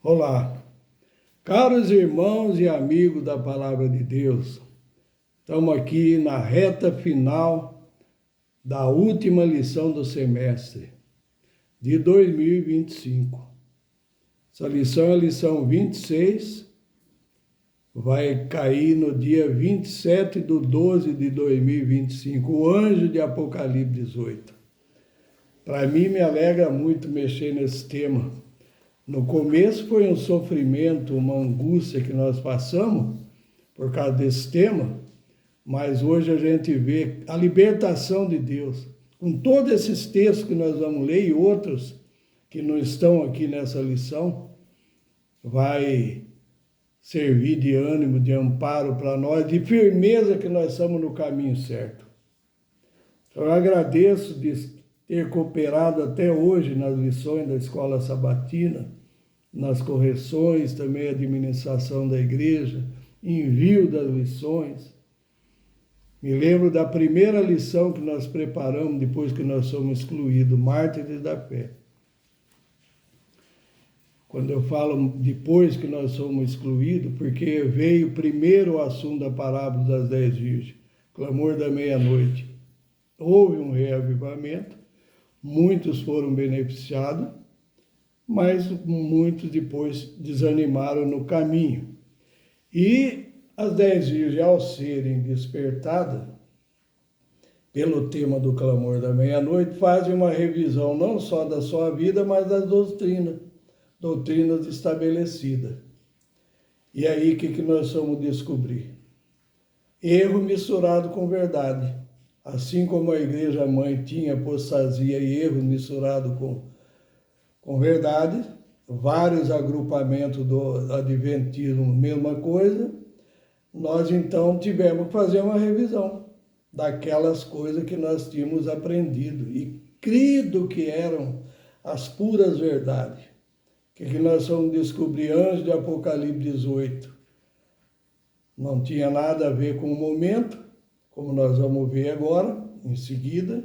Olá, caros irmãos e amigos da Palavra de Deus, estamos aqui na reta final da última lição do semestre de 2025. Essa lição é a lição 26, vai cair no dia 27/12 de 2025, o anjo de Apocalipse 18. Para mim, me alegra muito mexer nesse tema. No começo foi um sofrimento, uma angústia que nós passamos por causa desse tema, mas hoje a gente vê a libertação de Deus. Com todos esses textos que nós vamos ler e outros que não estão aqui nessa lição, vai servir de ânimo, de amparo para nós, de firmeza que nós estamos no caminho certo. Então, eu agradeço de ter cooperado até hoje nas lições da Escola Sabatina, nas correções, também a administração da igreja, envio das lições. Me lembro da primeira lição que nós preparamos depois que nós somos excluídos, Mártires da Fé. Quando eu falo depois que nós somos excluídos, porque veio primeiro o assunto da parábola das 10 virgens, clamor da meia-noite. Houve um reavivamento, muitos foram beneficiados, mas muitos depois desanimaram no caminho. E as 10 virgens, ao serem despertadas pelo tema do clamor da meia-noite, fazem uma revisão não só da sua vida, mas das doutrinas estabelecidas. E aí, o que nós vamos descobrir? Erro misturado com verdade. Assim como a igreja mãe tinha apostasia e erro misturado com verdade, vários agrupamentos do adventismo, mesma coisa, nós então tivemos que fazer uma revisão daquelas coisas que nós tínhamos aprendido e crido que eram as puras verdades. O que nós vamos descobrir? Anjo de Apocalipse 18. Não tinha nada a ver com o momento, como nós vamos ver agora, em seguida.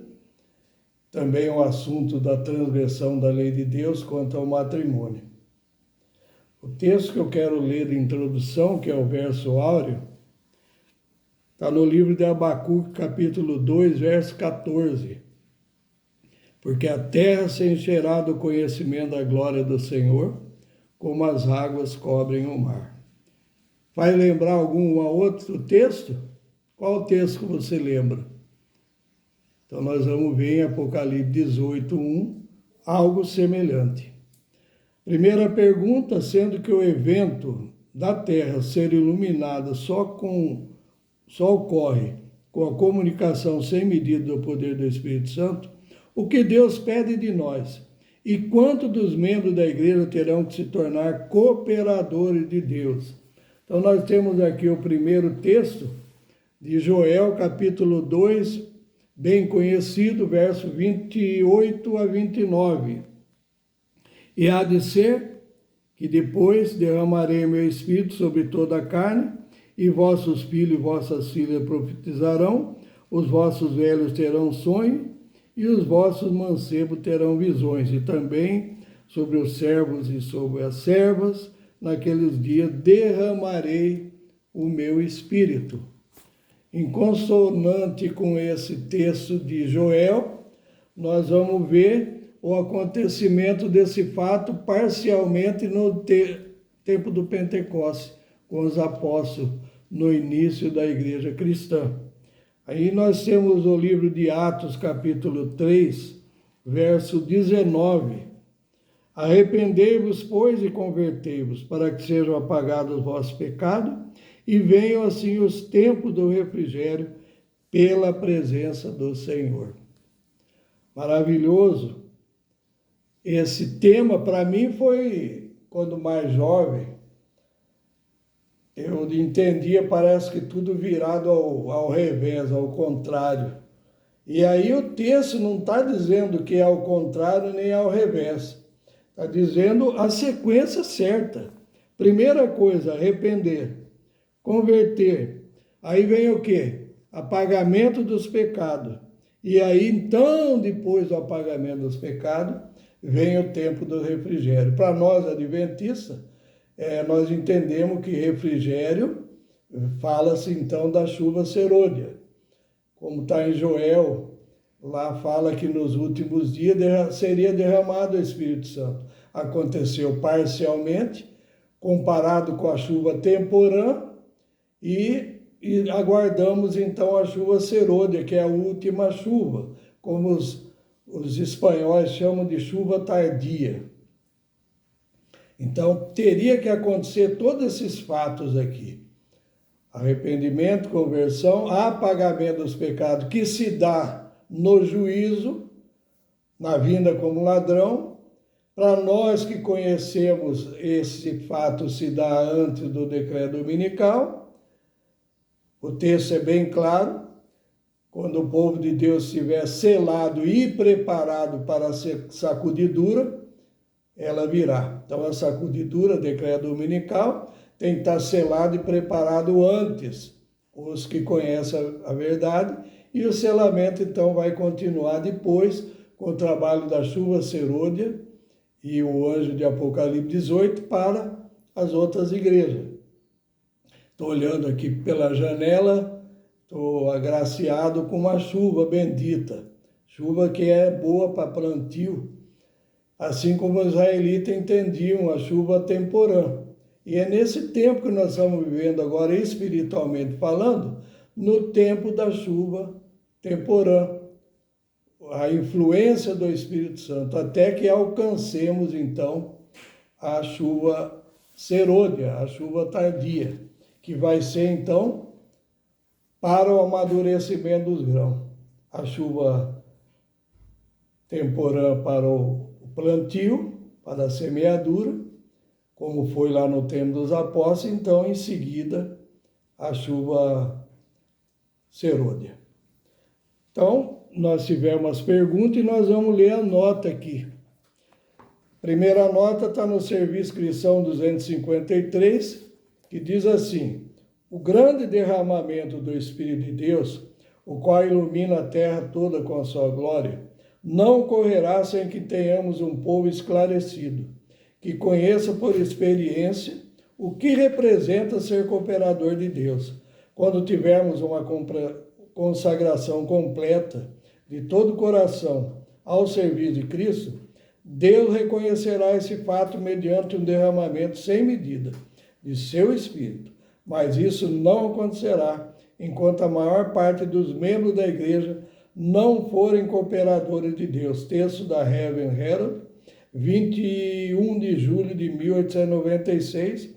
Também o assunto da transgressão da lei de Deus quanto ao matrimônio. O texto que eu quero ler de introdução, que é o verso áureo, está no livro de Abacuque, capítulo 2, verso 14. Porque a terra se encherá do conhecimento da glória do Senhor, como as águas cobrem o mar. Vai lembrar algum outro texto? Qual texto que você lembra? Então, nós vamos ver em Apocalipse 18:1 algo semelhante. Primeira pergunta, sendo que o evento da Terra ser iluminada só ocorre com a comunicação sem medida do poder do Espírito Santo, o que Deus pede de nós? E quanto dos membros da igreja terão que se tornar cooperadores de Deus? Então, nós temos aqui o primeiro texto de Joel, capítulo 2, bem conhecido, verso 28 a 29. E há de ser que depois derramarei meu espírito sobre toda a carne, e vossos filhos e vossas filhas profetizarão, os vossos velhos terão sonho, e os vossos mancebos terão visões, e também sobre os servos e sobre as servas, naqueles dias derramarei o meu espírito. Em consonante com esse texto de Joel, nós vamos ver o acontecimento desse fato parcialmente no tempo do Pentecostes, com os apóstolos no início da igreja cristã. Aí nós temos o livro de Atos, capítulo 3, verso 19. Arrependei-vos, pois, e convertei-vos, para que sejam apagados os vossos pecados, e venham assim os tempos do refrigério pela presença do Senhor. Maravilhoso. Esse tema, para mim, foi, quando mais jovem, eu entendia, parece que tudo virado ao revés, ao contrário. E aí o texto não está dizendo que é ao contrário nem ao revés. Está dizendo a sequência certa. Primeira coisa, arrepender. Converter. Aí vem o quê? Apagamento dos pecados. E aí, então, depois do apagamento dos pecados, vem o tempo do refrigério. Para nós, adventistas, nós entendemos que refrigério fala-se então da chuva serôdia. Como está em Joel, lá fala que nos últimos dias seria derramado o Espírito Santo. Aconteceu parcialmente, comparado com a chuva temporã, e aguardamos então a chuva serôdia, que é a última chuva, como os espanhóis chamam de chuva tardia. Então, teria que acontecer todos esses fatos aqui. Arrependimento, conversão, apagamento dos pecados, que se dá no juízo, na vinda como ladrão. Para nós que conhecemos, esse fato se dá antes do decreto dominical. O texto é bem claro. Quando o povo de Deus estiver selado e preparado para a sacudidura, ela virá. Então, a sacudidura, decreto dominical, tem que estar selado e preparado antes, os que conhecem a verdade, e o selamento, então, vai continuar depois, com o trabalho da chuva serôdia e o anjo de Apocalipse 18 para as outras igrejas. Estou olhando aqui pela janela, estou agraciado com uma chuva bendita, chuva que é boa para plantio, assim como os israelitas entendiam a chuva temporã. E é nesse tempo que nós estamos vivendo agora, espiritualmente falando, no tempo da chuva temporã, a influência do Espírito Santo, até que alcancemos, então, a chuva serôdia, a chuva tardia, que vai ser, então, para o amadurecimento dos grãos. A chuva temporã para o plantio, para a semeadura, como foi lá no tempo dos apóstolos, então, em seguida, a chuva serôdia. Então, nós tivemos as perguntas e nós vamos ler a nota aqui. Primeira nota está no Serviço Cristão 253, que diz assim: o grande derramamento do Espírito de Deus, o qual ilumina a terra toda com a sua glória, não ocorrerá sem que tenhamos um povo esclarecido, que conheça por experiência o que representa ser cooperador de Deus. Quando tivermos uma consagração completa de todo o coração ao serviço de Cristo, Deus reconhecerá esse fato mediante um derramamento sem medida de seu Espírito. Mas isso não acontecerá enquanto a maior parte dos membros da igreja não forem cooperadores de Deus. Texto da Heaven Herald, 21 de julho de 1896,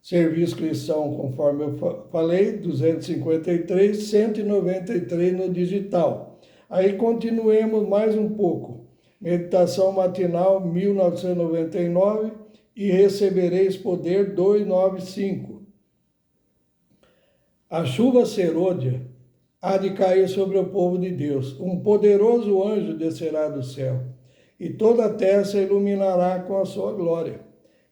Serviço Cristão, conforme eu falei, 253, 193 no digital. Aí continuemos mais um pouco. Meditação matinal, 1999, e recebereis poder, 295. A chuva serôdia há de cair sobre o povo de Deus. Um poderoso anjo descerá do céu, e toda a terra se iluminará com a sua glória.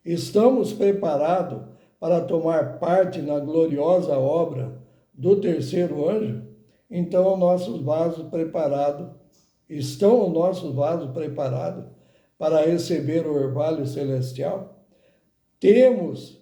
Estamos preparados para tomar parte na gloriosa obra do terceiro anjo? Então, os nossos vasos preparados, estão os nossos vasos preparados para receber o orvalho celestial? Temos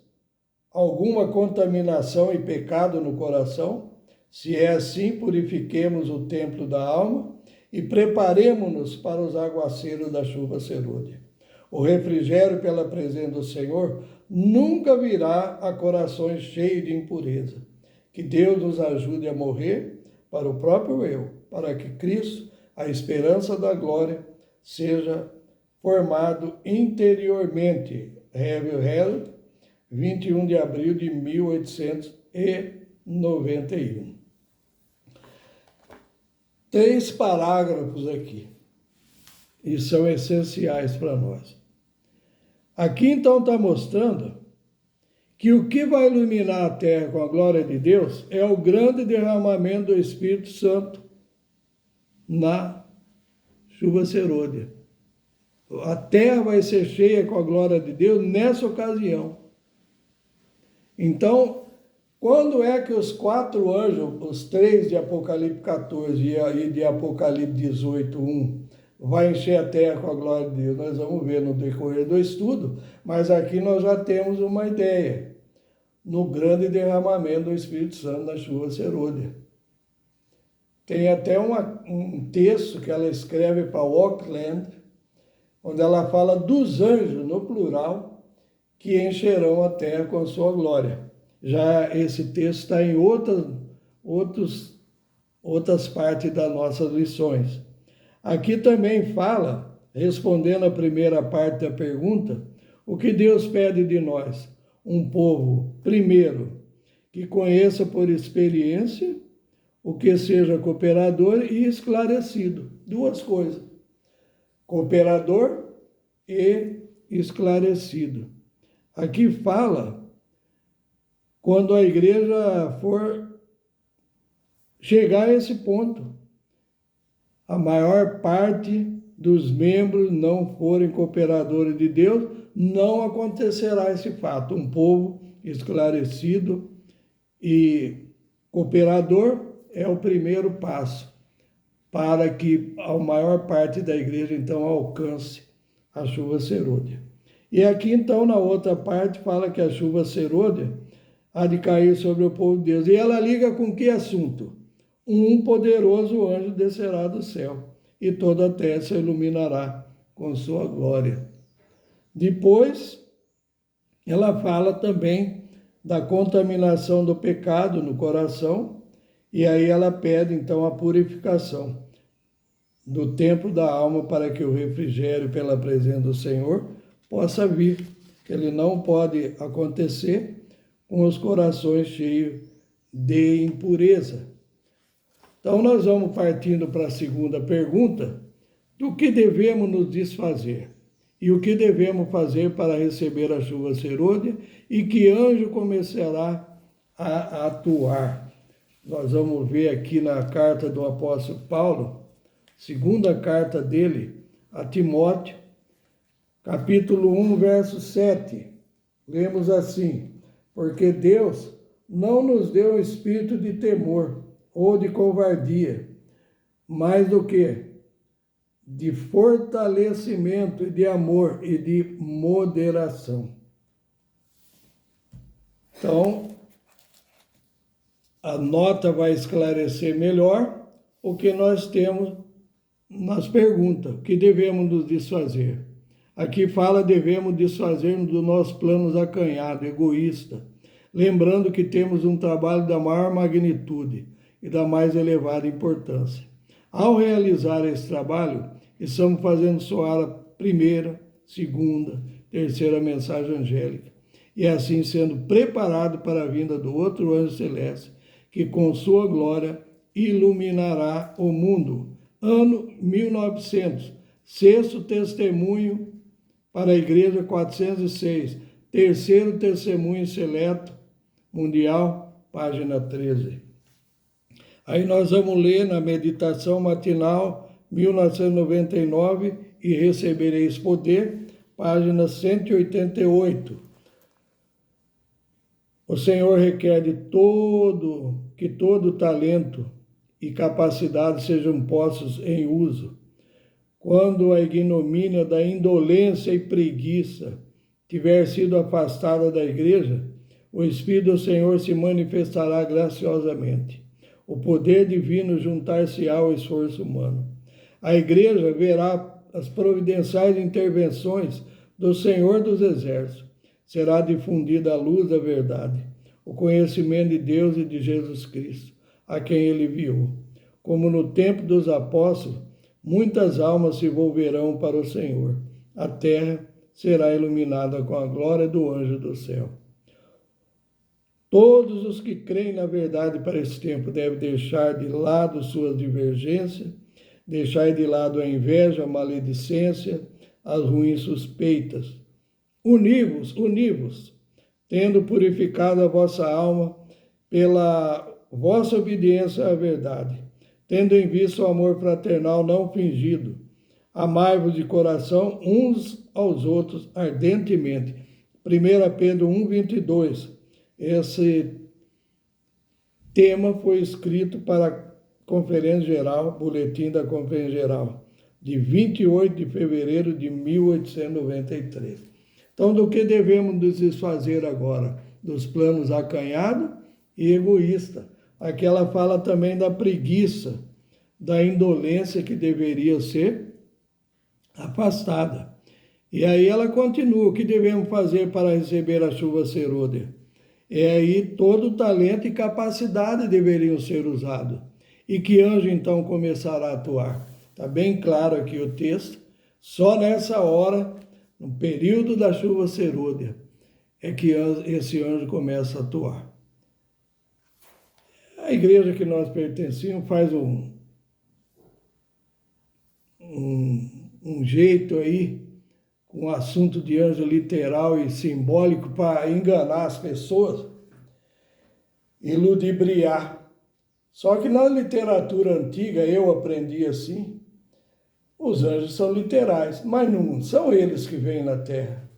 alguma contaminação e pecado no coração? Se é assim, purifiquemos o templo da alma e preparemo-nos para os aguaceiros da chuva serôdia. O refrigério pela presença do Senhor nunca virá a corações cheios de impureza. Que Deus nos ajude a morrer para o próprio eu, para que Cristo, a esperança da glória, seja formado interiormente. Heaven Herald, 21 de abril de 1891. 3 parágrafos aqui, e são essenciais para nós. Aqui, então, está mostrando que o que vai iluminar a terra com a glória de Deus é o grande derramamento do Espírito Santo na chuva serôdia. A terra vai ser cheia com a glória de Deus nessa ocasião. Então, quando é que os 4 anjos, os 3 de Apocalipse 14 e de Apocalipse 18, 1, vai encher a terra com a glória de Deus. Nós vamos ver no decorrer do estudo, mas aqui nós já temos uma ideia, no grande derramamento do Espírito Santo na chuva serôdia. Tem até um texto que ela escreve para Auckland, onde ela fala dos anjos, no plural, que encherão a terra com a sua glória. Já esse texto está em outras partes das nossas lições. Aqui também fala, respondendo a primeira parte da pergunta, o que Deus pede de nós? Um povo, primeiro, que conheça por experiência, o que seja cooperador e esclarecido. Duas coisas, cooperador e esclarecido. Aqui fala, quando a igreja for chegar a esse ponto, a maior parte dos membros não forem cooperadores de Deus, não acontecerá esse fato. Um povo esclarecido e cooperador é o primeiro passo para que a maior parte da igreja, então, alcance a chuva serôdia. E aqui, então, na outra parte, fala que a chuva serôdia há de cair sobre o povo de Deus. E ela liga com que assunto? Um poderoso anjo descerá do céu, e toda a terra se iluminará com sua glória. Depois, ela fala também da contaminação do pecado no coração, e aí ela pede, então, a purificação do templo da alma para que o refrigério pela presença do Senhor possa vir. Ele não pode acontecer com os corações cheios de impureza. Então, nós vamos partindo para a segunda pergunta, do que devemos nos desfazer e o que devemos fazer para receber a chuva serôdia e que anjo começará a atuar. Nós vamos ver aqui na carta do apóstolo Paulo, segunda carta dele a Timóteo, capítulo 1, verso 7. Lemos assim: porque Deus não nos deu um espírito de temor ou de covardia, mas do que? De fortalecimento e de amor e de moderação. Então, a nota vai esclarecer melhor o que nós temos nas perguntas, o que devemos nos desfazer. Aqui fala, devemos desfazer-nos dos nossos planos acanhados, egoístas, lembrando que temos um trabalho da maior magnitude e da mais elevada importância. Ao realizar esse trabalho, estamos fazendo soar a primeira, segunda, terceira mensagem angélica, e assim sendo preparado para a vinda do outro anjo celeste, que com sua glória iluminará o mundo. Ano 1900, sexto testemunho para a Igreja 406, terceiro testemunho seleto mundial, página 13. Aí nós vamos ler na meditação matinal 1999 e recebereis poder, página 188. O Senhor requer de que todo talento e capacidade sejam postos em uso. Quando a ignomínia da indolência e preguiça tiver sido afastada da igreja, o Espírito do Senhor se manifestará graciosamente. O poder divino juntar-se-á ao esforço humano. A igreja verá as providenciais intervenções do Senhor dos Exércitos. Será difundida a luz da verdade, o conhecimento de Deus e de Jesus Cristo, a quem ele enviou. Como no tempo dos apóstolos, muitas almas se volverão para o Senhor. A terra será iluminada com a glória do anjo do céu. Todos os que creem na verdade para esse tempo devem deixar de lado suas divergências, deixar de lado a inveja, a maledicência, as ruins suspeitas. Univos, tendo purificado a vossa alma pela vossa obediência à verdade, tendo em vista o amor fraternal não fingido. Amai-vos de coração uns aos outros ardentemente. 1 Pedro 1:22. Esse tema foi escrito para a Conferência Geral, Boletim da Conferência Geral de 28 de fevereiro de 1893. Então, do que devemos nos desfazer agora? Dos planos acanhados e egoístas. Aqui ela fala também da preguiça, da indolência que deveria ser afastada. E aí ela continua, o que devemos fazer para receber a chuva serôdia? E aí todo o talento e capacidade deveriam ser usados. E que anjo então começará a atuar? Está bem claro aqui o texto, só nessa hora, no período da chuva serôdia, é que esse anjo começa a atuar. A igreja que nós pertencíamos faz um jeito aí, com assunto de anjo literal e simbólico para enganar as pessoas e ludibriar. Só que na literatura antiga, eu aprendi assim, os anjos são literais, mas não são eles que vêm na terra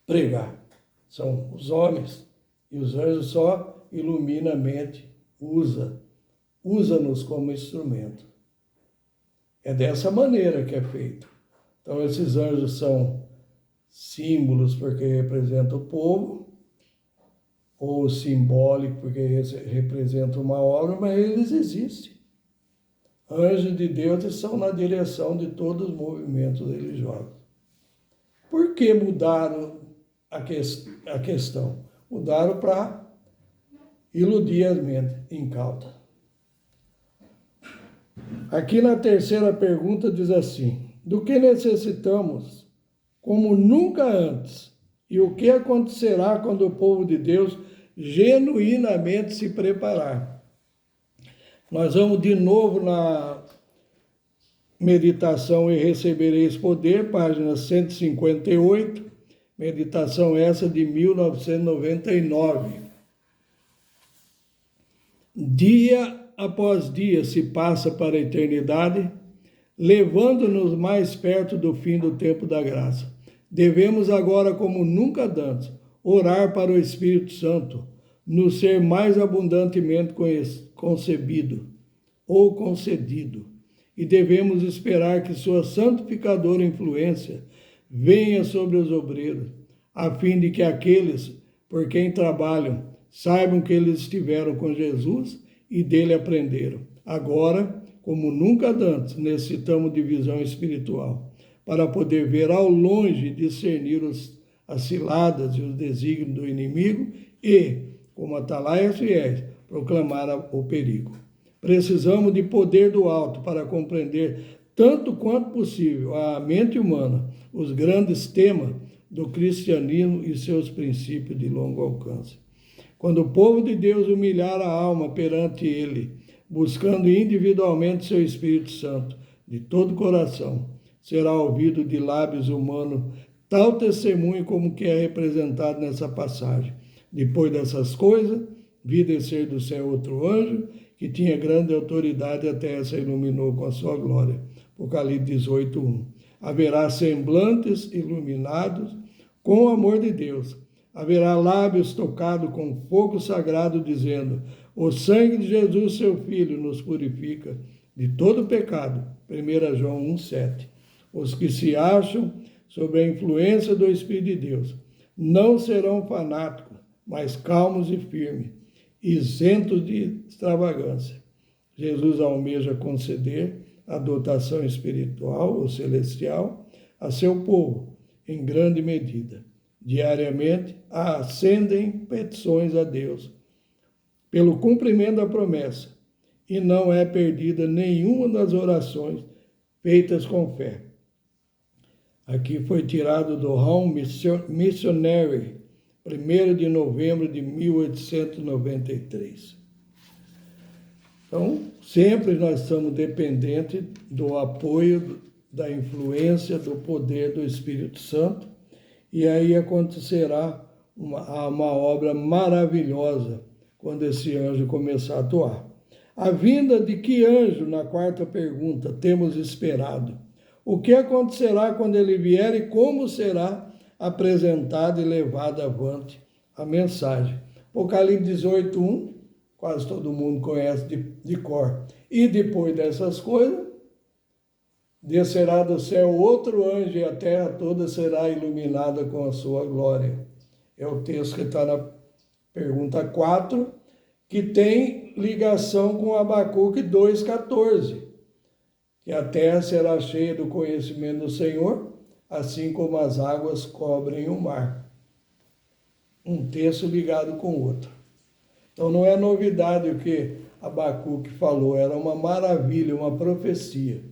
pregar, são os homens. E os anjos só iluminam a mente, usa-nos como instrumento. É dessa maneira que é feito. Então, esses anjos são símbolos porque representam o povo, ou simbólico porque representam uma obra, mas eles existem. Anjos de Deus estão na direção de todos os movimentos religiosos. Por que mudaram a questão? Mudaram para iludir a mente incauta. Aqui na terceira pergunta diz assim: do que necessitamos como nunca antes? E o que acontecerá quando o povo de Deus genuinamente se preparar? Nós vamos de novo na meditação E Recebereis Poder, página 158, meditação essa de 1999. Dia após dia se passa para a eternidade, levando-nos mais perto do fim do tempo da graça. Devemos agora, como nunca antes, orar para o Espírito Santo nos ser mais abundantemente concebido ou concedido. E devemos esperar que sua santificadora influência venha sobre os obreiros, a fim de que aqueles por quem trabalham saibam que eles estiveram com Jesus e dele aprenderam. Agora, como nunca antes, necessitamos de visão espiritual para poder ver ao longe, discernir as ciladas e os desígnios do inimigo e, como atalaias fiéis, proclamar o perigo. Precisamos de poder do alto para compreender, tanto quanto possível, a mente humana, os grandes temas do cristianismo e seus princípios de longo alcance. Quando o povo de Deus humilhar a alma perante ele, buscando individualmente seu Espírito Santo, de todo o coração, será ouvido de lábios humanos tal testemunho como que é representado nessa passagem. Depois dessas coisas, vi descer do céu outro anjo, que tinha grande autoridade, até essa iluminou com a sua glória. Apocalipse 18:1. Haverá semblantes iluminados com o amor de Deus. Haverá lábios tocados com fogo sagrado, dizendo: o sangue de Jesus, seu Filho, nos purifica de todo pecado. 1 João 1,7. Os que se acham sob a influência do Espírito de Deus não serão fanáticos, mas calmos e firmes, isentos de extravagância. Jesus almeja conceder a dotação espiritual ou celestial a seu povo, em grande medida. Diariamente, ascendem petições a Deus pelo cumprimento da promessa, e não é perdida nenhuma das orações feitas com fé. Aqui foi tirado do Home Missionary, 1º de novembro de 1893. Então, sempre nós estamos dependentes do apoio, da influência, do poder do Espírito Santo, e aí acontecerá uma obra maravilhosa quando esse anjo começar a atuar. A vinda de que anjo, na quarta pergunta, temos esperado? O que acontecerá quando ele vier e como será apresentada e levada avante a mensagem? Apocalipse 18:1, quase todo mundo conhece de cor. E depois dessas coisas, descerá do céu outro anjo e a terra toda será iluminada com a sua glória. É o texto que está na pergunta 4, que tem ligação com Abacuque 2,14, que a terra será cheia do conhecimento do Senhor, assim como as águas cobrem o mar. Um texto ligado com o outro. Então não é novidade o que Abacuque falou, era uma maravilha, uma profecia.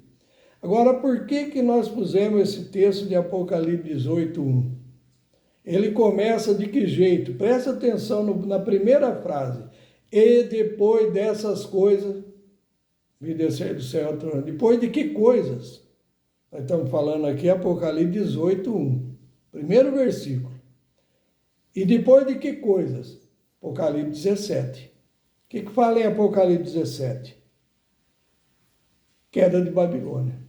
Agora, por que nós pusemos esse texto de Apocalipse 18:1? Ele começa de que jeito? Presta atenção na primeira frase. E depois dessas coisas, vi descer do céu outro anjo. Depois de que coisas? Nós estamos falando aqui Apocalipse 18:1. Primeiro versículo. E depois de que coisas? Apocalipse 17. O que fala em Apocalipse 17? Queda de Babilônia.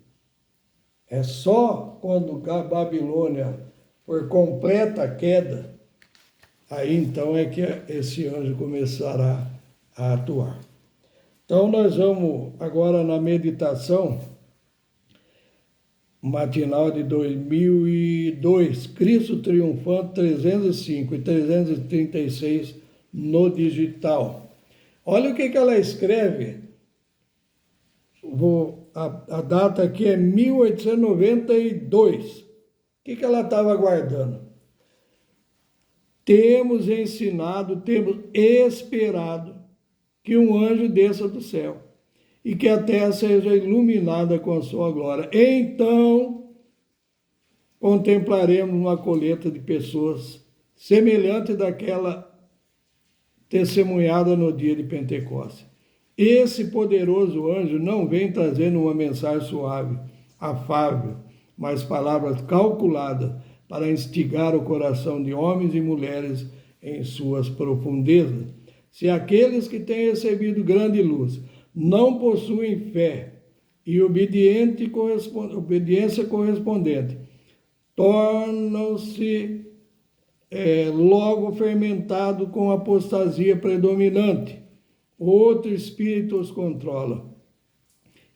É só quando a Babilônia for completa a queda, aí então é que esse anjo começará a atuar. Então nós vamos agora na meditação matinal de 2002, Cristo Triunfante 305 e 336 no digital. Olha o que ela escreve. A data aqui é 1892. O que ela estava aguardando? Temos ensinado, temos esperado que um anjo desça do céu e que a terra seja iluminada com a sua glória. Então, contemplaremos uma colheita de pessoas semelhante daquela testemunhada no dia de Pentecostes. Esse poderoso anjo não vem trazendo uma mensagem suave, afável, mas palavras calculadas para instigar o coração de homens e mulheres em suas profundezas. Se aqueles que têm recebido grande luz não possuem fé e obediência correspondente, tornam-se logo fermentado com apostasia predominante. Outro espírito os controla.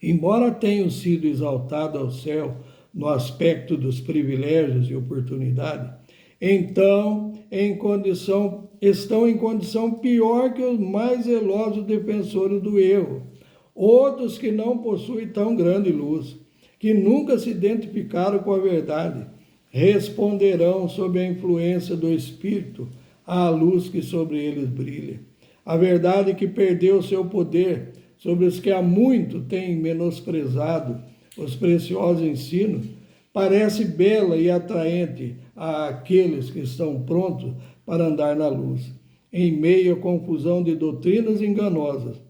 Embora tenham sido exaltados ao céu no aspecto dos privilégios e oportunidade, então estão em condição pior que os mais zelosos defensores do erro. Outros que não possuem tão grande luz, que nunca se identificaram com a verdade, responderão sob a influência do Espírito à luz que sobre eles brilha. A verdade que perdeu seu poder sobre os que há muito têm menosprezado os preciosos ensinos, parece bela e atraente àqueles que estão prontos para andar na luz. Em meio à confusão de doutrinas enganosas,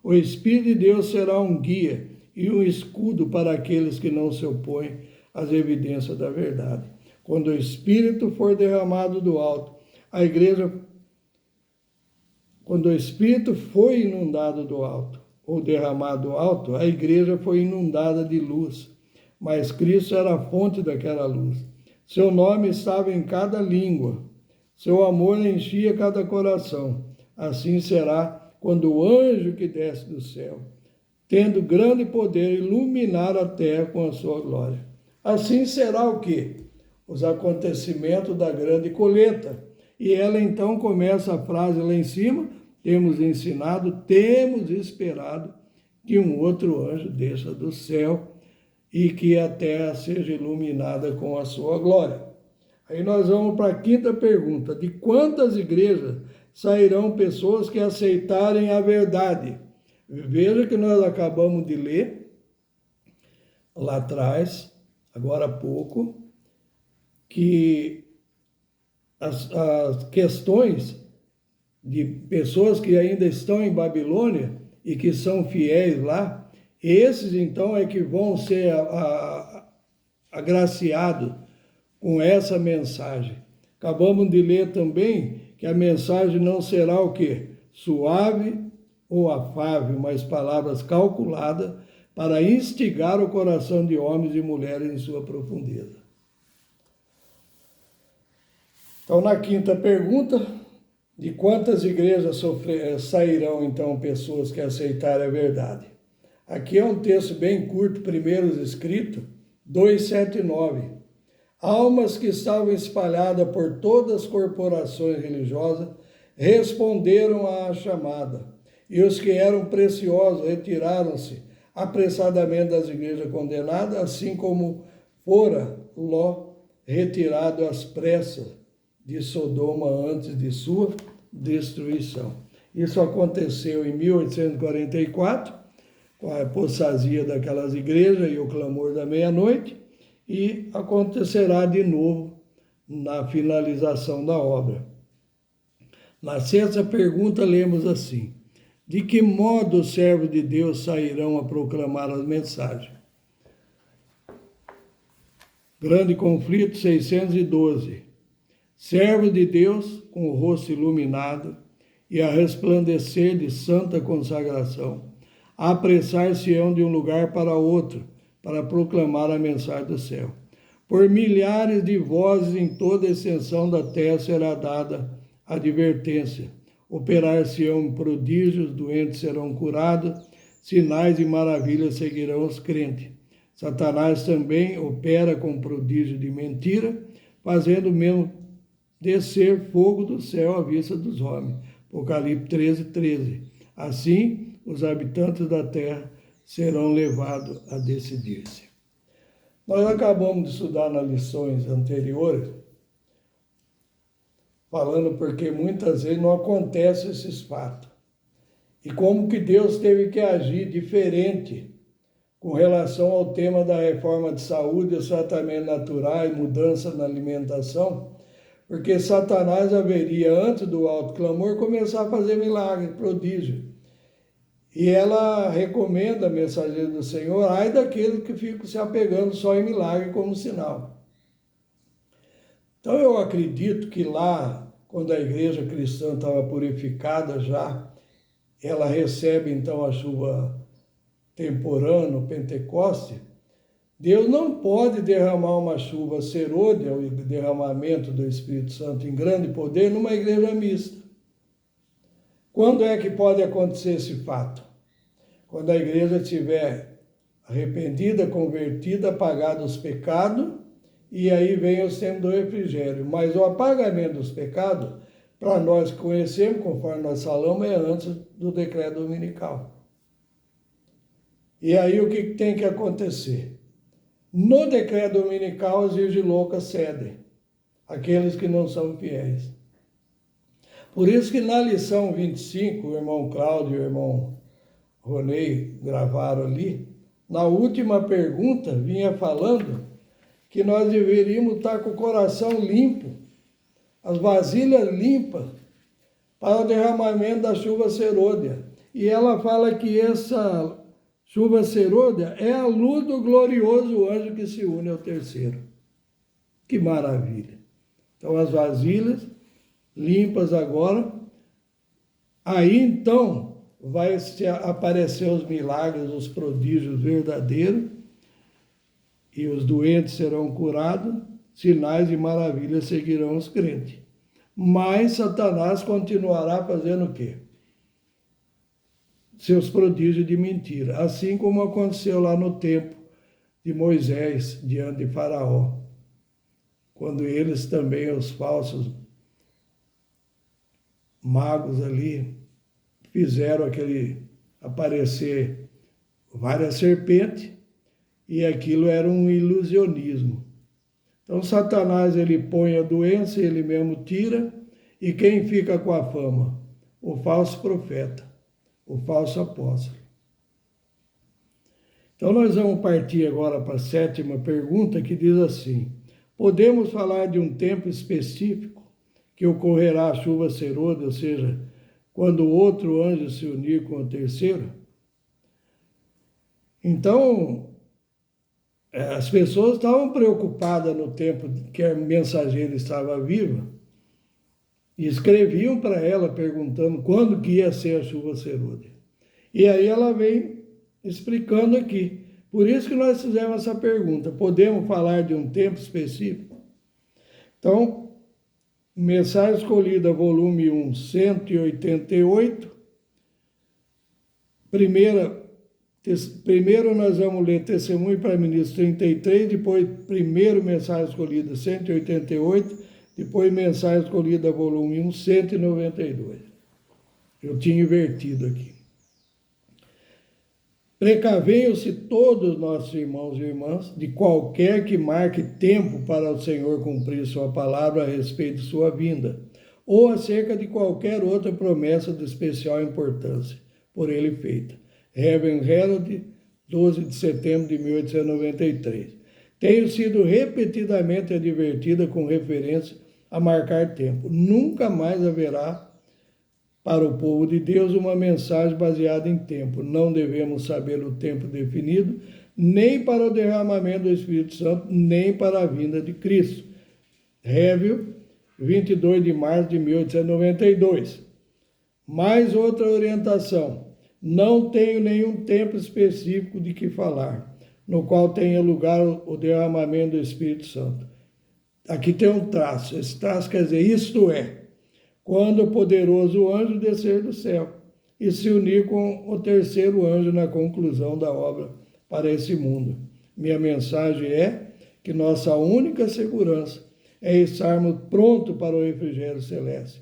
o Espírito de Deus será um guia e um escudo para aqueles que não se opõem às evidências da verdade. Quando o Espírito for derramado do alto, quando o Espírito foi inundado do alto, ou derramado do alto, a igreja foi inundada de luz, mas Cristo era a fonte daquela luz. Seu nome estava em cada língua, seu amor enchia cada coração. Assim será quando o anjo que desce do céu, tendo grande poder, iluminar a terra com a sua glória. Assim será o quê? Os acontecimentos da grande colheita. E ela então começa a frase lá em cima: temos ensinado, temos esperado que um outro anjo desça do céu e que a terra seja iluminada com a sua glória. Aí nós vamos para a quinta pergunta: de quantas igrejas sairão pessoas que aceitarem a verdade? Veja que nós acabamos de ler lá atrás, agora há pouco, que as questões de pessoas que ainda estão em Babilônia e que são fiéis lá, esses então é que vão ser agraciados com essa mensagem. Acabamos de ler também que a mensagem não será o quê? Suave ou afável, mas palavras calculadas para instigar o coração de homens e mulheres em sua profundeza. Então, na quinta pergunta, de quantas igrejas sairão, então, pessoas que aceitarem a verdade? Aqui é um texto bem curto, Primeiros Escritos, 2:7 e 9. Almas que estavam espalhadas por todas as corporações religiosas responderam à chamada, e os que eram preciosos retiraram-se apressadamente das igrejas condenadas, assim como fora Ló retirado às pressas de Sodoma antes de sua destruição. Isso aconteceu em 1844, com a apostasia daquelas igrejas e o clamor da meia-noite, e acontecerá de novo na finalização da obra. Na sexta pergunta, lemos assim: de que modo os servos de Deus sairão a proclamar as mensagens? Grande conflito, 612. Servo de Deus, com o rosto iluminado e a resplandecer de santa consagração, apressar-se-ão de um lugar para outro, para proclamar a mensagem do céu. Por milhares de vozes em toda a extensão da terra será dada advertência. Operar-se-ão prodígios, doentes serão curados, sinais e maravilhas seguirão os crentes. Satanás também opera com prodígio de mentira, fazendo mesmo descer fogo do céu à vista dos homens. Apocalipse 13:13. Assim, os habitantes da terra serão levados a decidir-se. Nós acabamos de estudar nas lições anteriores, falando porque muitas vezes não acontecem esses fatos. E como que Deus teve que agir diferente com relação ao tema da reforma de saúde, os tratamentos naturais, mudança na alimentação, porque Satanás haveria, antes do alto clamor, começar a fazer milagre, prodígio. E ela recomenda a mensageira do Senhor, ai daqueles que ficam se apegando só em milagre como sinal. Então eu acredito que lá, quando a igreja cristã estava purificada já, ela recebe então a chuva temporã no Pentecoste, Deus não pode derramar uma chuva serôdia, o derramamento do Espírito Santo em grande poder, numa igreja mista. Quando é que pode acontecer esse fato? Quando a igreja estiver arrependida, convertida, apagada os pecados, e aí vem o tempo do refrigério. Mas o apagamento dos pecados, para nós que conhecemos, conforme nós falamos, é antes do decreto dominical. E aí o que tem que acontecer? No decreto dominical, as virgens loucas cedem, aqueles que não são fiéis. Por isso que na lição 25, o irmão Cláudio e o irmão Ronei gravaram ali, na última pergunta vinha falando que nós deveríamos estar com o coração limpo, as vasilhas limpas, para o derramamento da chuva serôdia. E ela fala que essa chuva serôdia é a luz do glorioso anjo que se une ao terceiro. Que maravilha! Então as vasilhas limpas agora, aí então vai aparecer os milagres, os prodígios verdadeiros, e os doentes serão curados, sinais e maravilhas seguirão os crentes. Mas Satanás continuará fazendo o quê? Seus prodígios de mentira, assim como aconteceu lá no tempo de Moisés, diante de Faraó, quando eles também, os falsos magos ali, fizeram aquele aparecer várias serpentes, e aquilo era um ilusionismo. Então Satanás, ele põe a doença, ele mesmo tira, e quem fica com a fama? O falso profeta, o falso apóstolo. Então nós vamos partir agora para a sétima pergunta, que diz assim: podemos falar de um tempo específico que ocorrerá a chuva serôdia, ou seja, quando o outro anjo se unir com o terceiro? Então, as pessoas estavam preocupadas no tempo que a mensageira estava viva e escreviam para ela perguntando quando que ia ser a chuva serôdia. E aí ela vem explicando aqui. Por isso que nós fizemos essa pergunta. Podemos falar de um tempo específico? Então, Mensagem Escolhida, volume 1, 188, primeira Primeiro nós vamos ler Testemunho para Ministros 33, depois primeiro Mensagem Escolhida 188, depois Mensagem Escolhida volume 1, 192. Eu tinha invertido aqui. Precavenham-se todos nossos irmãos e irmãs, de qualquer que marque tempo para o Senhor cumprir sua palavra a respeito de sua vinda, ou acerca de qualquer outra promessa de especial importância por ele feita. Reverend Herald, 12 de setembro de 1893. Tenho sido repetidamente advertida com referência a marcar tempo. Nunca mais haverá para o povo de Deus uma mensagem baseada em tempo. Não devemos saber o tempo definido, nem para o derramamento do Espírito Santo, nem para a vinda de Cristo. Révio, 22 de março de 1892. Mais outra orientação. Não tenho nenhum tempo específico de que falar, no qual tenha lugar o derramamento do Espírito Santo. Aqui tem um traço. Esse traço quer dizer, isto é, quando o poderoso anjo descer do céu e se unir com o terceiro anjo na conclusão da obra para esse mundo. Minha mensagem é que nossa única segurança é estarmos prontos para o refrigério celeste,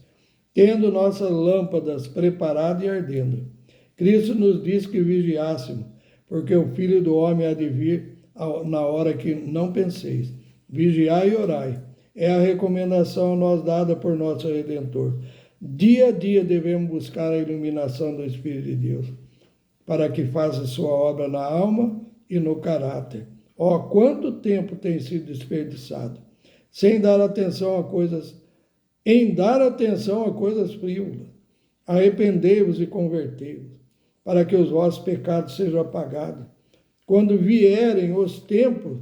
tendo nossas lâmpadas preparadas e ardendo. Cristo nos diz que vigiássemos, porque o Filho do Homem há de vir na hora que não penseis. Vigiai e orai. É a recomendação a nós dada por nosso Redentor. Dia a dia devemos buscar a iluminação do Espírito de Deus, para que faça sua obra na alma e no caráter. Ó, quanto tempo tem sido desperdiçado, sem dar atenção a coisas, frívolas. Arrependei-vos e convertei-vos, para que os vossos pecados sejam apagados, quando vierem os tempos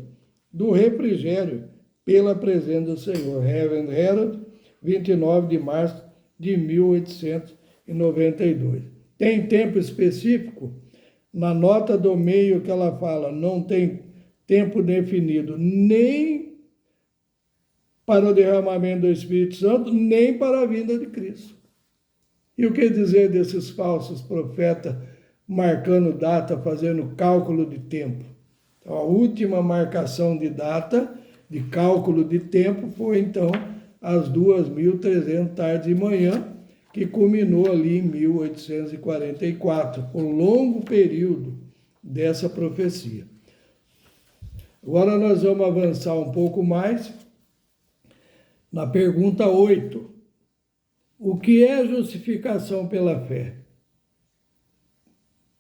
do refrigério pela presença do Senhor. Reverend Herald, 29 de março de 1892. Tem tempo específico? Na nota do meio que ela fala, não tem tempo definido, nem para o derramamento do Espírito Santo, nem para a vinda de Cristo. E o que dizer desses falsos profetas marcando data, fazendo cálculo de tempo? Então, a última marcação de data, de cálculo de tempo, foi então às 2.300 tarde de manhã, que culminou ali em 1844, um longo período dessa profecia. Agora nós vamos avançar um pouco mais na pergunta 8. O que é justificação pela fé?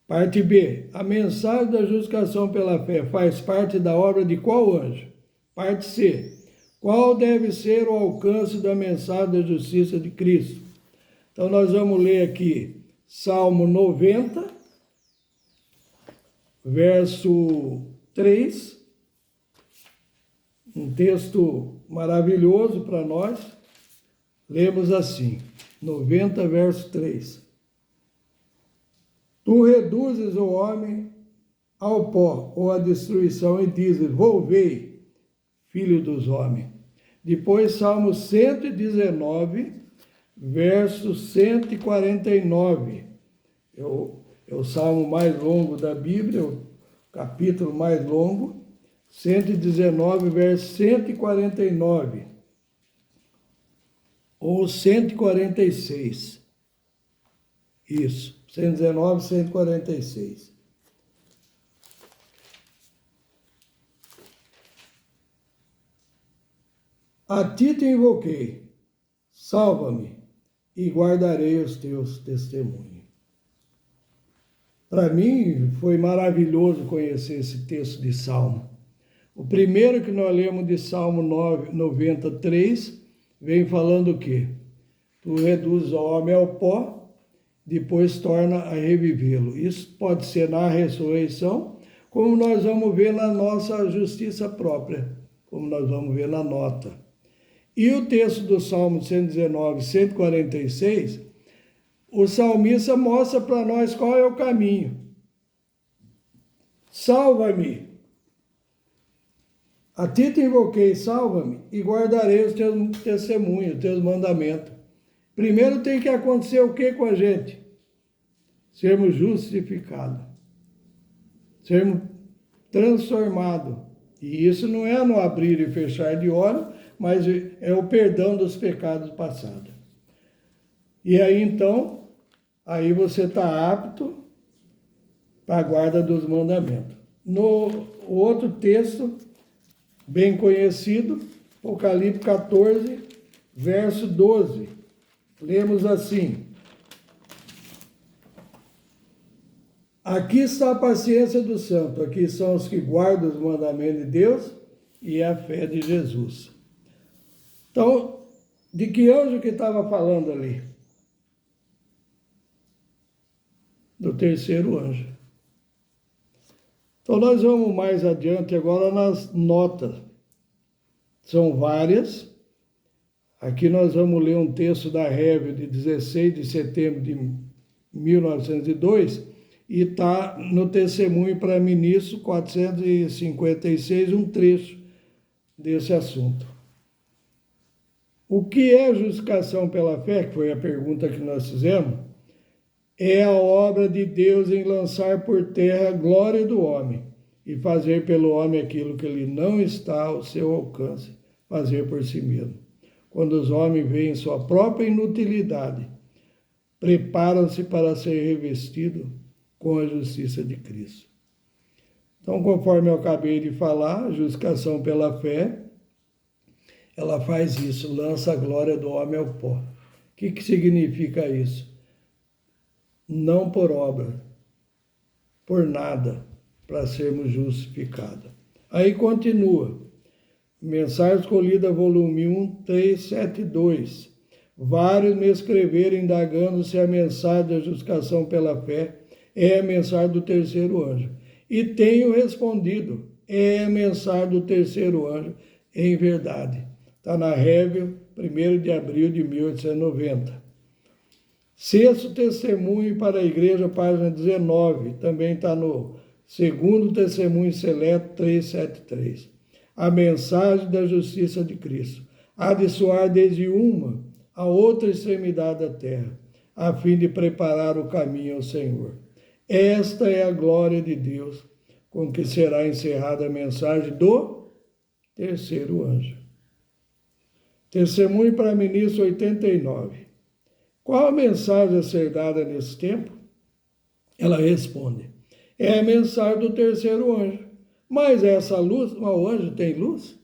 Parte B. A mensagem da justificação pela fé faz parte da obra de qual anjo? Parte C. Qual deve ser o alcance da mensagem da justiça de Cristo? Então nós vamos ler aqui Salmo 90, verso 3. Um texto maravilhoso para nós. Lemos assim, 90, verso 3. Tu reduzes o homem ao pó ou à destruição e dizes, volvei, filho dos homens. Depois, Salmo 119, verso 149. É o salmo mais longo da Bíblia, o capítulo mais longo. 119, verso 149. Ou 146. Isso, 119, 146. A ti te invoquei, salva-me e guardarei os teus testemunhos. Para mim foi maravilhoso conhecer esse texto de Salmo. O primeiro que nós lemos de Salmo 93 vem falando o quê? Tu reduzes o homem ao pó, depois torna a revivê-lo. Isso pode ser na ressurreição, como nós vamos ver na nossa justiça própria, como nós vamos ver na nota. E o texto do Salmo 119, 146, o salmista mostra para nós qual é o caminho. Salva-me. A ti te invoquei, salva-me, e guardarei os teus testemunhos, os teus mandamentos. Primeiro tem que acontecer o que com a gente? Sermos justificados. sermos transformados. E isso não é no abrir e fechar de olhos, mas é o perdão dos pecados passados. E aí então, aí você está apto para a guarda dos mandamentos. No outro texto, bem conhecido, Apocalipse 14, verso 12. Lemos assim: aqui está a paciência do santo, aqui são os que guardam os mandamentos de Deus e a fé de Jesus. Então, de que anjo que estava falando ali? Do terceiro anjo. Então, nós vamos mais adiante agora nas notas. São várias. Aqui nós vamos ler um texto da Review de 16 de setembro de 1902 e está no Testemunho para Ministro 456, um trecho desse assunto. O que é justificação pela fé, que foi a pergunta que nós fizemos, é a obra de Deus em lançar por terra a glória do homem e fazer pelo homem aquilo que ele não está ao seu alcance, fazer por si mesmo. Quando os homens veem sua própria inutilidade, preparam-se para ser revestidos com a justiça de Cristo. Então, conforme eu acabei de falar, a justificação pela fé, ela faz isso, lança a glória do homem ao pó. O que significa isso? Não por obra, por nada, para sermos justificados. Aí continua, mensagem escolhida, volume 1, 372. Vários me escreveram indagando se a mensagem da justificação pela fé é a mensagem do terceiro anjo. E tenho respondido, é a mensagem do terceiro anjo, em verdade. Está na Review, 1º de abril de 1890. Sexto Testemunho para a Igreja, página 19. Também está no Segundo Testemunho Seleto 373. A mensagem da justiça de Cristo há de soar desde uma a outra extremidade da terra, a fim de preparar o caminho ao Senhor. Esta é a glória de Deus, com que será encerrada a mensagem do terceiro anjo. Testemunho para Ministro 89. Qual a mensagem a ser dada nesse tempo? Ela responde, é a mensagem do terceiro anjo. Mas essa luz, o anjo tem luz?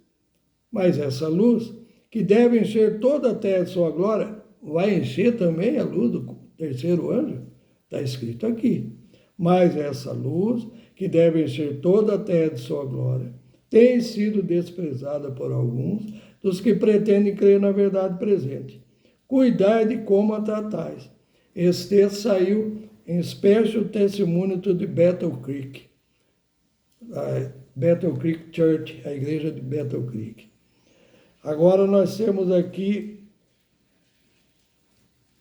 Mas essa luz, que deve encher toda a terra de sua glória, vai encher também a luz do terceiro anjo? Está escrito aqui. Mas essa luz, que deve encher toda a terra de sua glória, tem sido desprezada por alguns dos que pretendem crer na verdade presente. Cuidai de como a tratais. Esse texto saiu em Special Testimony to the Battle Creek. A Battle Creek Church, a igreja de Battle Creek. Agora nós temos aqui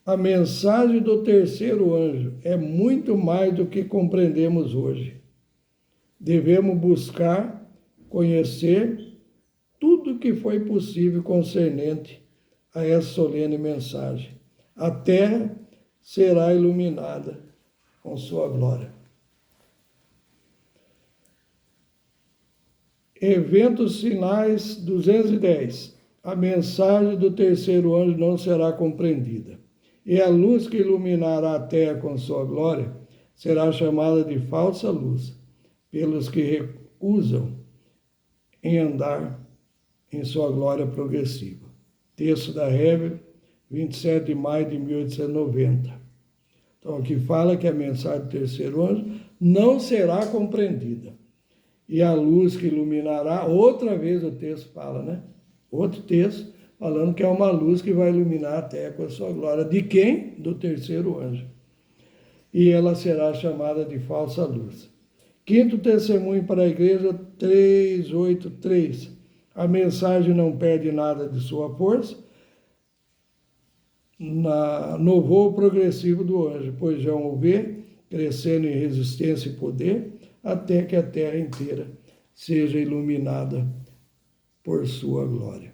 a mensagem do terceiro anjo. É muito mais do que compreendemos hoje. Devemos buscar, conhecer tudo o que foi possível concernente a essa solene mensagem. A terra será iluminada com sua glória. Eventos finais 210. A mensagem do terceiro anjo não será compreendida. E a luz que iluminará a terra com sua glória será chamada de falsa luz, pelos que recusam em andar em sua glória progressiva. Texto da Review, 27 de maio de 1890. Então, aqui fala que a mensagem do terceiro anjo não será compreendida. E a luz que iluminará, outra vez o texto fala, né? Outro texto falando que é uma luz que vai iluminar a terra com a sua glória. De quem? Do terceiro anjo. E ela será chamada de falsa luz. Quinto testemunho para a igreja, 383. A mensagem não perde nada de sua força no voo progressivo do anjo, pois já o vê crescendo em resistência e poder, até que a terra inteira seja iluminada por sua glória.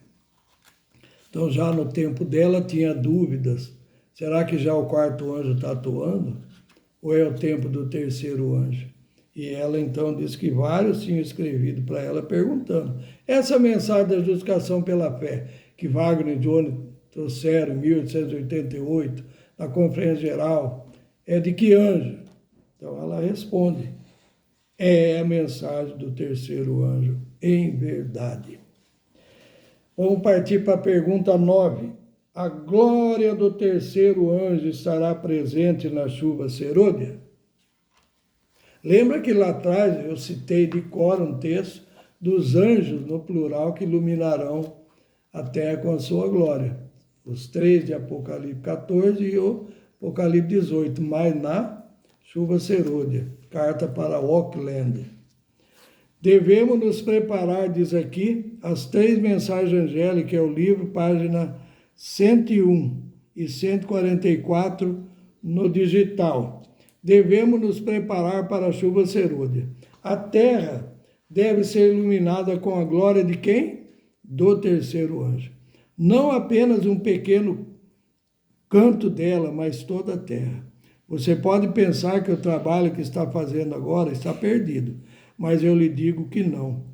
Então, já no tempo dela, tinha dúvidas. Será que já o quarto anjo está atuando? Ou é o tempo do terceiro anjo? E ela então disse que vários tinham escrevido para ela perguntando. Essa mensagem da justificação pela fé, que Wagner e Johnny trouxeram em 1888, na Conferência Geral, é de que anjo? Então ela responde, é a mensagem do terceiro anjo, em verdade. Vamos partir para a pergunta 9. A glória do terceiro anjo estará presente na chuva serôdia? Lembra que lá atrás eu citei de cor um texto dos anjos, no plural, que iluminarão a terra com a sua glória. Os 3 de Apocalipse 14 e o Apocalipse 18, mas na chuva serôdia. Carta para Auckland. Devemos nos preparar, diz aqui, as 3 mensagens angélicas, é o livro, página 101 e 144 no digital. Devemos nos preparar para a chuva serôdia. A terra deve ser iluminada com a glória de quem? Do terceiro anjo. Não apenas um pequeno canto dela, mas toda a terra. Você pode pensar que o trabalho que está fazendo agora está perdido, mas eu lhe digo que não.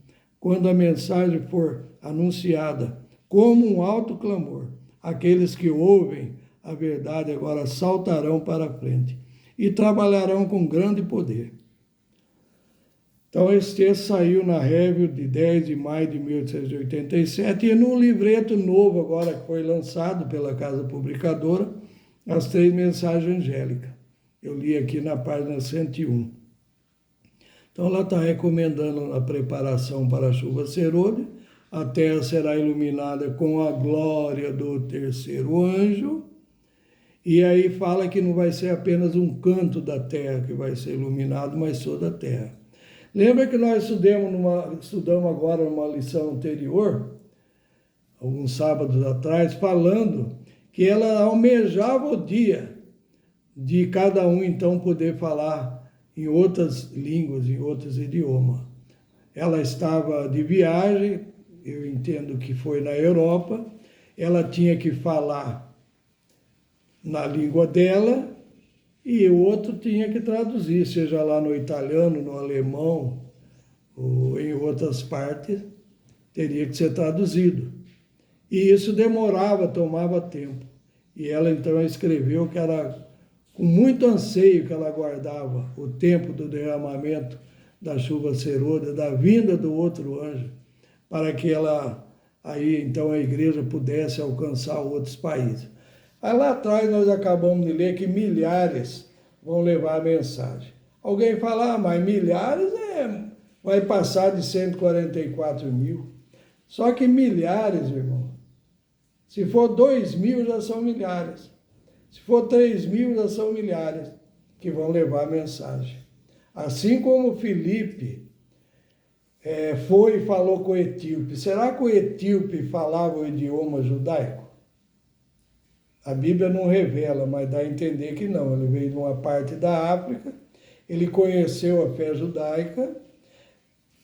Quando a mensagem for anunciada como um alto clamor, aqueles que ouvem a verdade agora saltarão para a frente e trabalharão com grande poder. Então, esse texto saiu na Review de 10 de maio de 1887 e num livreto novo agora que foi lançado pela Casa Publicadora, as 3 mensagens angélicas. Eu li aqui na página 101. Então, ela está recomendando a preparação para a chuva serôdia. A terra será iluminada com a glória do terceiro anjo. E aí fala que não vai ser apenas um canto da terra que vai ser iluminado, mas toda a terra. Lembra que nós estudamos agora numa lição anterior, alguns sábados atrás, falando que ela almejava o dia de cada um, então, poder falar em outras línguas, em outros idiomas. Ela estava de viagem, eu entendo que foi na Europa, ela tinha que falar na língua dela e o outro tinha que traduzir, seja lá no italiano, no alemão ou em outras partes, teria que ser traduzido. E isso demorava, tomava tempo. E ela então escreveu que era com muito anseio que ela aguardava o tempo do derramamento da chuva serôdia, da vinda do outro anjo, para que aí então a igreja pudesse alcançar outros países. Aí lá atrás nós acabamos de ler que milhares vão levar a mensagem. Alguém fala, mas milhares vai passar de 144 mil. Só que milhares, irmão, se for 2.000 já são milhares. Se for 3.000 já são milhares que vão levar a mensagem. Assim como Filipe foi e falou com o etíope. Será que o etíope falava o idioma judaico? A Bíblia não revela, mas dá a entender que não. Ele veio de uma parte da África, ele conheceu a fé judaica.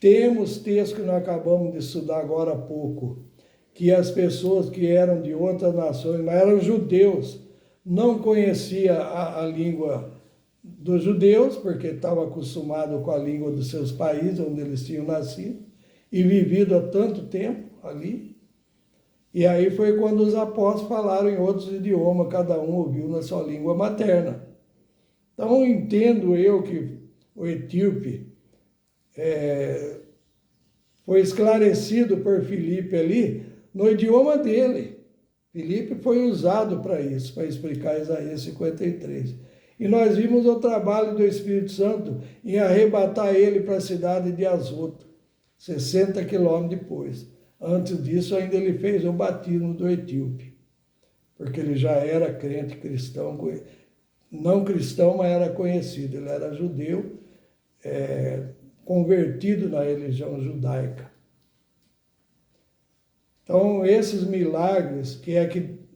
Temos textos que nós acabamos de estudar agora há pouco, que as pessoas que eram de outras nações, mas eram judeus, não conheciam a língua dos judeus, porque estavam acostumados com a língua dos seus países, onde eles tinham nascido, e vivido há tanto tempo ali. E aí foi quando os apóstolos falaram em outros idiomas, cada um ouviu na sua língua materna. Então, entendo eu que o etíope foi esclarecido por Filipe ali no idioma dele. Filipe foi usado para isso, para explicar Isaías 53. E nós vimos o trabalho do Espírito Santo em arrebatar ele para a cidade de Azoto, 60 quilômetros depois. Antes disso, ainda ele fez o batismo do etíope, porque ele já era crente cristão, não cristão, mas era conhecido. Ele era judeu, convertido na religião judaica. Então, esses milagres que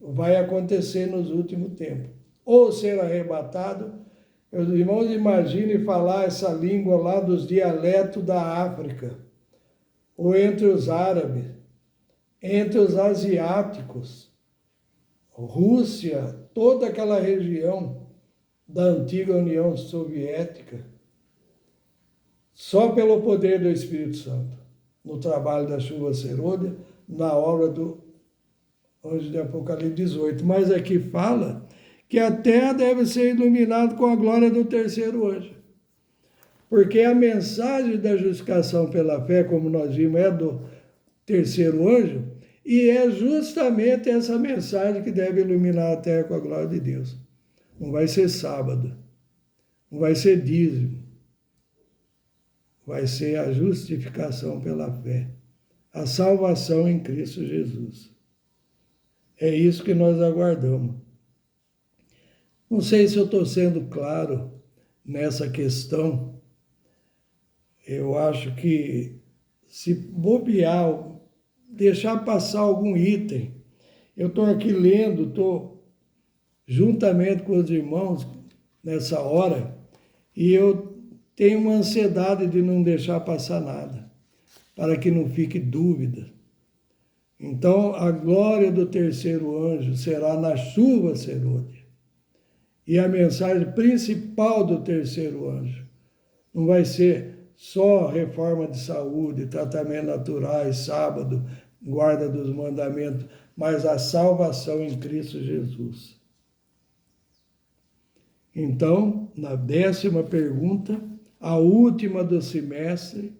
vai acontecer nos últimos tempos. Ou ser arrebatado, meus irmãos, imaginem falar essa língua lá dos dialetos da África, ou entre os árabes, entre os asiáticos, Rússia, toda aquela região da antiga União Soviética. Só pelo poder do Espírito Santo, no trabalho da chuva serôdia, na obra do anjo de Apocalipse 18. Mas aqui fala que a terra deve ser iluminada com a glória do terceiro anjo. Porque a mensagem da justificação pela fé, como nós vimos, é do terceiro anjo, e é justamente essa mensagem que deve iluminar a terra com a glória de Deus. Não vai ser sábado, não vai ser dízimo, vai ser a justificação pela fé, a salvação em Cristo Jesus. É isso que nós aguardamos. Não sei se eu estou sendo claro nessa questão. Eu acho que se bobear, deixar passar algum item. Eu estou aqui lendo, estou juntamente com os irmãos nessa hora, e eu tenho uma ansiedade de não deixar passar nada, para que não fique dúvida. Então, a glória do terceiro anjo será na chuva serôdia. E a mensagem principal do terceiro anjo não vai ser só reforma de saúde, tratamento naturais, sábado, guarda dos mandamentos, mas a salvação em Cristo Jesus. Então, na 10ª pergunta, a última do semestre,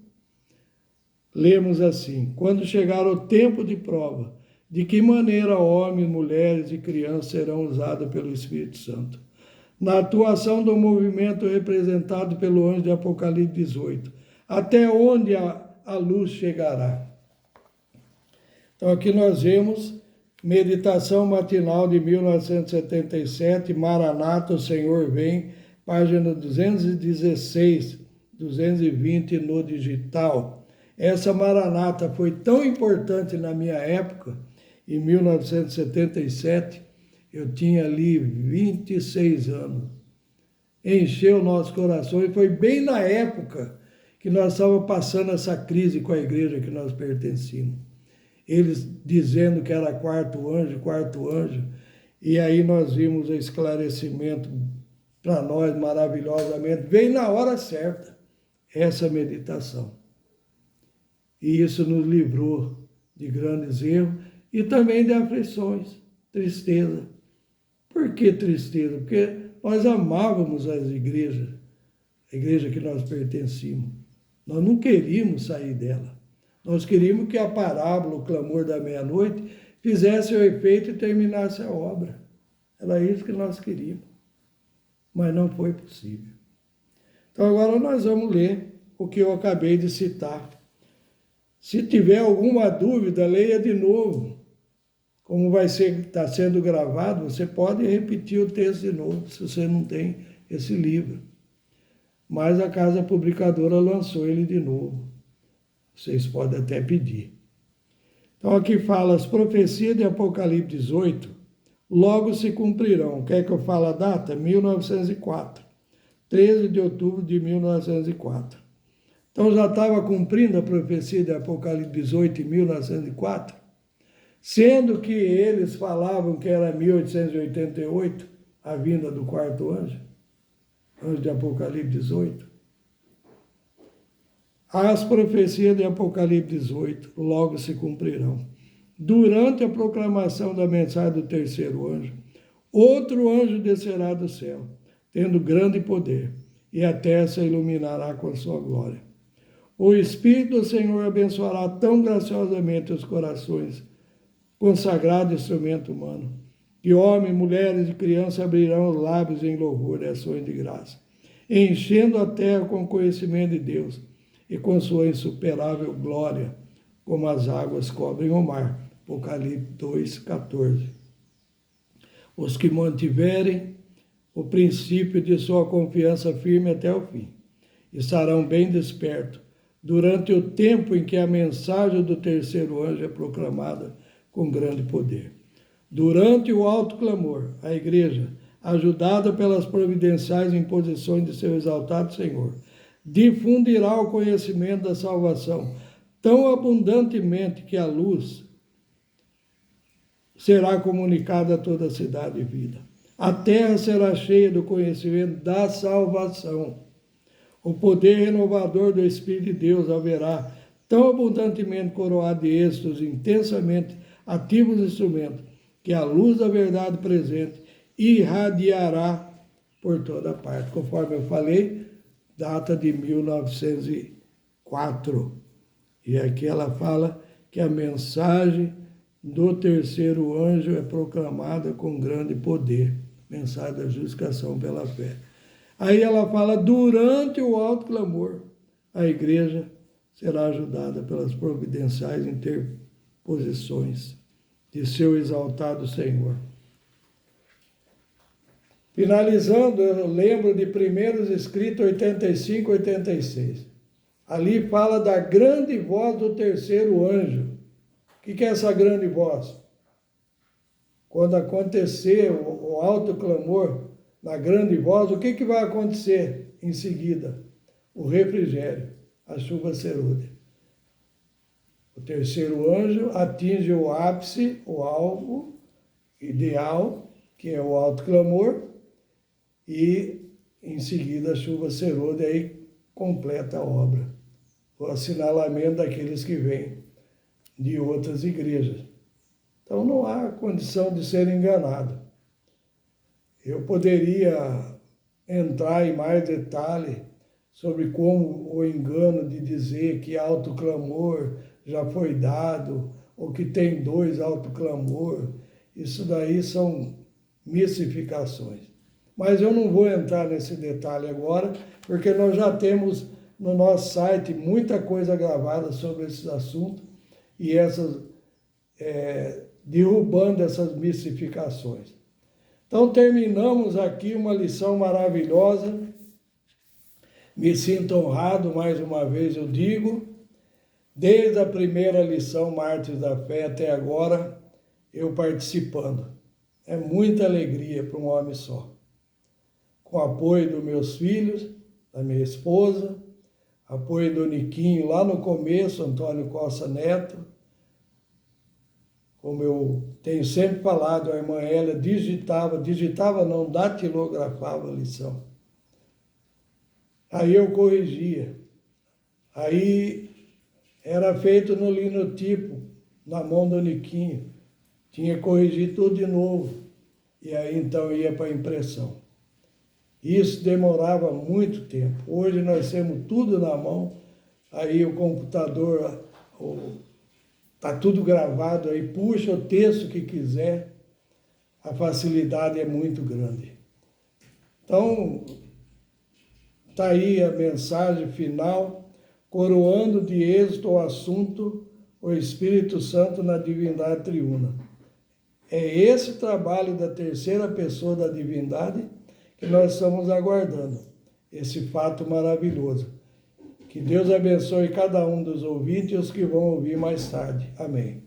lemos assim: quando chegar o tempo de prova, de que maneira homens, mulheres e crianças serão usados pelo Espírito Santo? Na atuação do movimento representado pelo anjo de Apocalipse 18, até onde a luz chegará? Então aqui nós vemos Meditação Matinal de 1977, Maranata, o Senhor Vem, página 216, 220 no digital. Essa Maranata foi tão importante na minha época, em 1977, eu tinha ali 26 anos. Encheu o nosso coração e foi bem na época que nós estávamos passando essa crise com a igreja que nós pertencíamos. Eles dizendo que era quarto anjo, e aí nós vimos o esclarecimento para nós maravilhosamente. Veio na hora certa essa meditação. E isso nos livrou de grandes erros e também de aflições, tristeza. Por que tristeza? Porque nós amávamos as igrejas, a igreja que nós pertencíamos. Nós não queríamos sair dela. Nós queríamos que a parábola, o clamor da meia-noite, fizesse o efeito e terminasse a obra. Era isso que nós queríamos. Mas não foi possível. Então agora nós vamos ler o que eu acabei de citar. Se tiver alguma dúvida, leia de novo. Como está sendo gravado, você pode repetir o texto de novo, se você não tem esse livro. Mas a casa publicadora lançou ele de novo. Vocês podem até pedir. Então aqui fala, as profecias de Apocalipse 18 logo se cumprirão. Quer que eu fale a data? 1904. 13 de outubro de 1904. Então já estava cumprindo a profecia de Apocalipse 18 em 1904, sendo que eles falavam que era 1888, a vinda do quarto anjo, anjo de Apocalipse 18. As profecias de Apocalipse 18 logo se cumprirão. Durante a proclamação da mensagem do terceiro anjo, outro anjo descerá do céu, tendo grande poder, e a terra se iluminará com a sua glória. O Espírito do Senhor abençoará tão graciosamente os corações, consagrado instrumento humano, que homens, mulheres e crianças abrirão os lábios em louvor e ações de graça, enchendo a terra com conhecimento de Deus e com sua insuperável glória, como as águas cobrem o mar. Apocalipse 2:14. Os que mantiverem o princípio de sua confiança firme até o fim estarão bem despertos durante o tempo em que a mensagem do terceiro anjo é proclamada com grande poder. Durante o alto clamor, a igreja, ajudada pelas providenciais imposições de seu exaltado Senhor, difundirá o conhecimento da salvação tão abundantemente que a luz será comunicada a toda a cidade e vida. A terra será cheia do conhecimento da salvação. O poder renovador do Espírito de Deus haverá tão abundantemente coroado de êxitos intensamente ativos instrumentos, que a luz da verdade presente irradiará por toda parte. Conforme eu falei, data de 1904. E aqui ela fala que a mensagem do terceiro anjo é proclamada com grande poder. Mensagem da justificação pela fé. Aí ela fala, durante o alto clamor, a igreja será ajudada pelas providenciais interposições de seu exaltado Senhor. Finalizando, eu lembro de Primeiros Escritos 85 e 86. Ali fala da grande voz do terceiro anjo. O que é essa grande voz? Quando acontecer o alto clamor, na grande voz, o que vai acontecer em seguida? O refrigério, a chuva serúdea. O terceiro anjo atinge o ápice, o alvo ideal, que é o alto clamor, e em seguida a chuva serúdea aí completa a obra. O assinalamento daqueles que vêm de outras igrejas. Então não há condição de ser enganado. Eu poderia entrar em mais detalhe sobre como o engano de dizer que alto clamor já foi dado, ou que tem 2 alto clamor. Isso daí são mistificações. Mas eu não vou entrar nesse detalhe agora, porque nós já temos no nosso site muita coisa gravada sobre esses assuntos e derrubando essas mistificações. Então terminamos aqui uma lição maravilhosa. Me sinto honrado, mais uma vez eu digo, desde a primeira lição Mártires da Fé até agora, eu participando. É muita alegria para um homem só. Com o apoio dos meus filhos, da minha esposa, apoio do Niquinho lá no começo, Antônio Costa Neto. Como eu tenho sempre falado, a irmã Hélia digitava não, datilografava a lição. Aí eu corrigia. Aí era feito no linotipo, na mão do Niquinho. Tinha que corrigir tudo de novo. E aí então ia para a impressão. Isso demorava muito tempo. Hoje nós temos tudo na mão, aí o computador está tudo gravado, aí puxa o texto que quiser, a facilidade é muito grande. Então, está aí a mensagem final, coroando de êxito o assunto, o Espírito Santo na divindade triuna. É esse trabalho da terceira pessoa da divindade que nós estamos aguardando, esse fato maravilhoso. Que Deus abençoe cada um dos ouvintes e os que vão ouvir mais tarde. Amém.